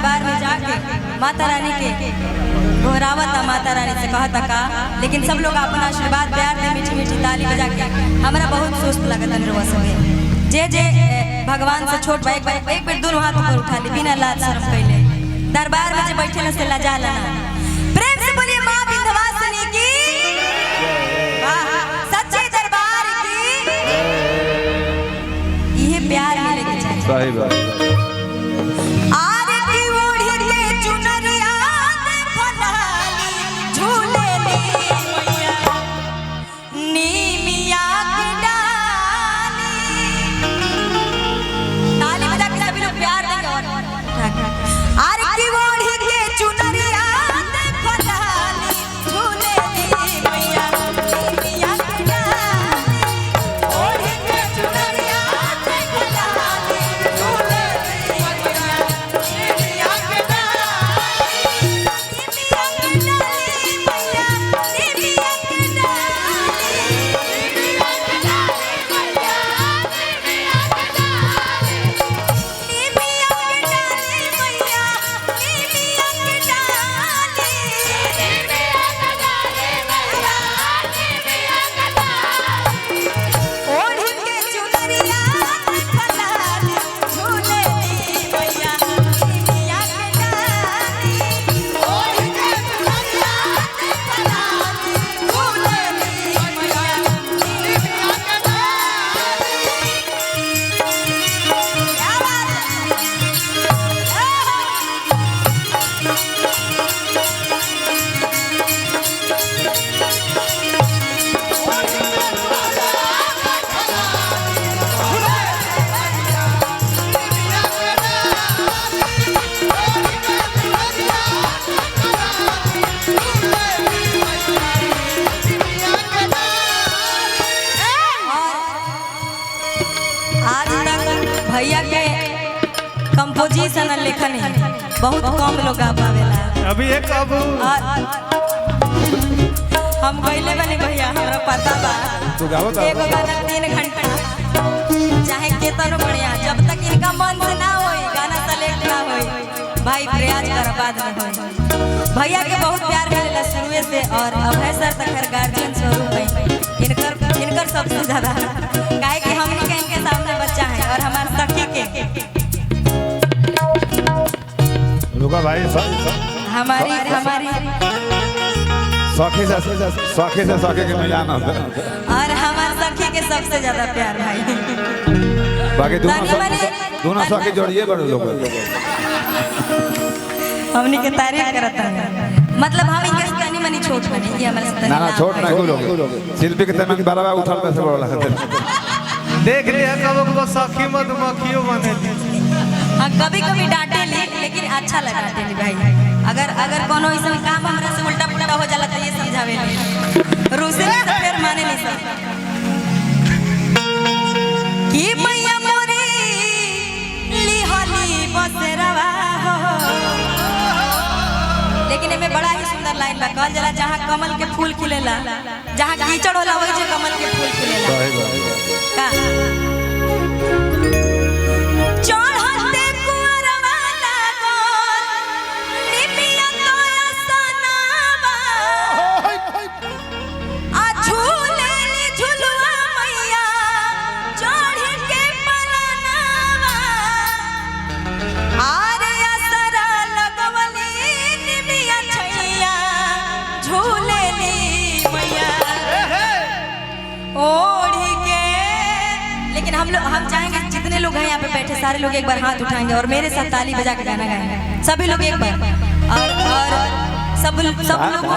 दरबार में जाके माता रानी के गोहरावता माता रानी से कहता का, लेकिन सब लोग अपना आशीर्वाद प्यार दे मीठी मीठी ताली बजा के हमारा बहुत सुस्त लगता है। सब जे जे भगवान से छोट भाई एक बार दोनों हाथ ऊपर उठा ली बिना लाज शर्म कैले। दरबार में जे बैठे न से लजा लेना। प्रेम से बोलिए मां विंध्यवासिनी की, सच्चे दरबार की। ये प्यार मिलेगा चाहिए। सही बात। भैया के कंपोजिशन लेखन है बहुत कम लोग आ पावेला। अभी एक अब हम गइले बने भैया हमरा पता बा। तू गावत एगो गाना 3 घंटा चाहे केतनो बढ़िया जब तक इनका मन से ना होई गाना सेलेक्ट ना होई भाई प्रयास कर बाद में होई। भैया के बहुत प्यार मिलेला शुरू से और अभय सर तक हर गार्जियन स्वरूप है इनकर सबसे ज्यादा काहे कि हमनी के इनके सामने बच्चा है और हमार सखी के रुका भाई हमारी सखी से सखी के मिलाना और हमार सखी के सबसे ज्यादा प्यार भाई। बाकी दोनों सखी जोड़िए बड़े लोग हमनी के तारीफ करता है मतलब हम इनके तनी मनी छोट बने ये हमारे ना छोट ना को लोग शिल्पी के तनी बराबर उठल पे से बड़ा लगता देख लिया कब को सखी मधुमक्खियों बने। हां कभी डांटे ली लेकिन अच्छा लगा डांटे ली भाई। अगर कोनो ऐसा काम हमरा से उल्टा पुल्टा हो जाला तो ये समझावे रूसे तो फिर माने नहीं सब की मैया मोरी लिहली बसेरवा हो। लेकिन एमे बड़ा ही सुंदर लाइन बा कहल जाला जहां कमल के फूल खिलेला जहां कीचड़ होला वही जे कमल के फूल खिलेला का चढ़ते कुंवरवा लागल निमिया तो असनावा आ झूलेली झुलवा मैया चढ़ के पलनावा आरे असरा लगवली निमिया छैया झूलेली मैया ओढ़ी के। लेकिन हम चाहेंगे जितने लोग हैं यहाँ पे बैठे सारे लोग एक बार हाथ उठाएंगे और मेरे साथ ताली बजा के गाना गाएंगे सभी लोग एक बार और सब लोगों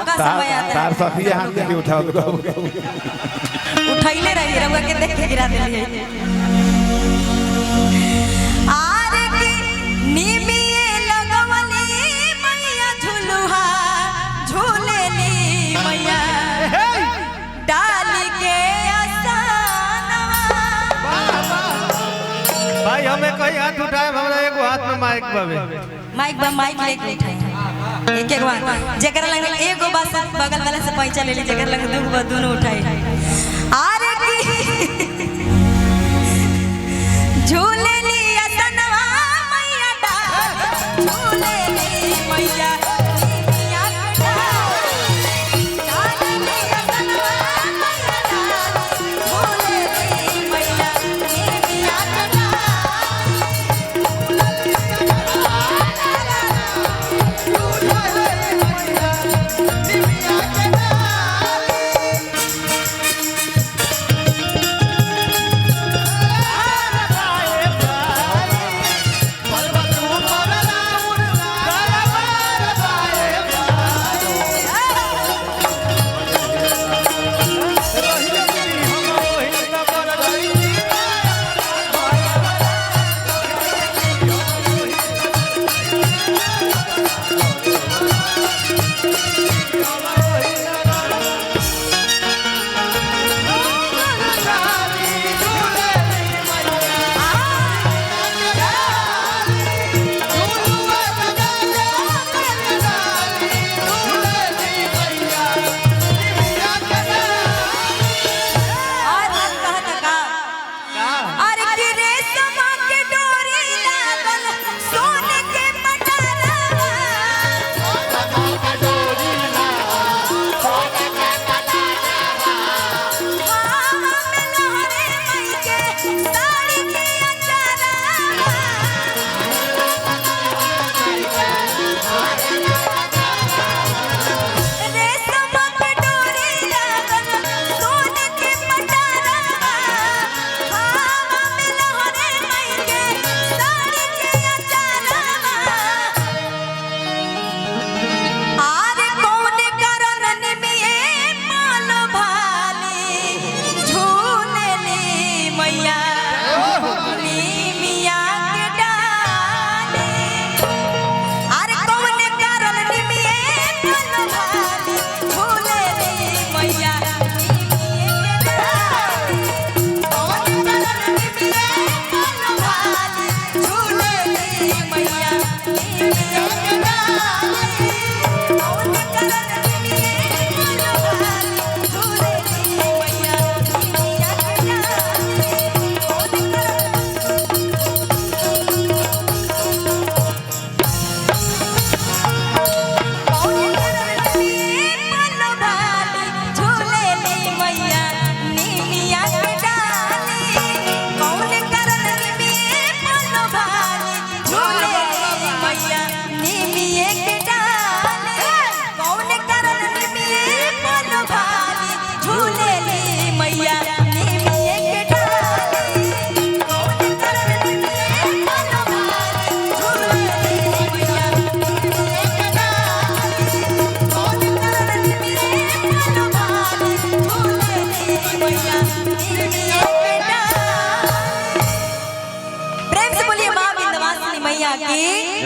का समय आता है। सखी हाथ के उठाओ उठाइले रहिए रउआ के देख के गिरा देलिए आरे की निमिये लगवली मैया झुलुहा झूलेली मैया डाली के भाई हमें कई हाथ उठाए हमरा एगो हाथ में माइक बावे माइक लेके उठाए एक बार जेकर लगे एगो बात बगल वाला से पैसा ले ली जेकर लगे दू बार दोनों उठाए आरे झूले ली असनवा मैया डाल झूले की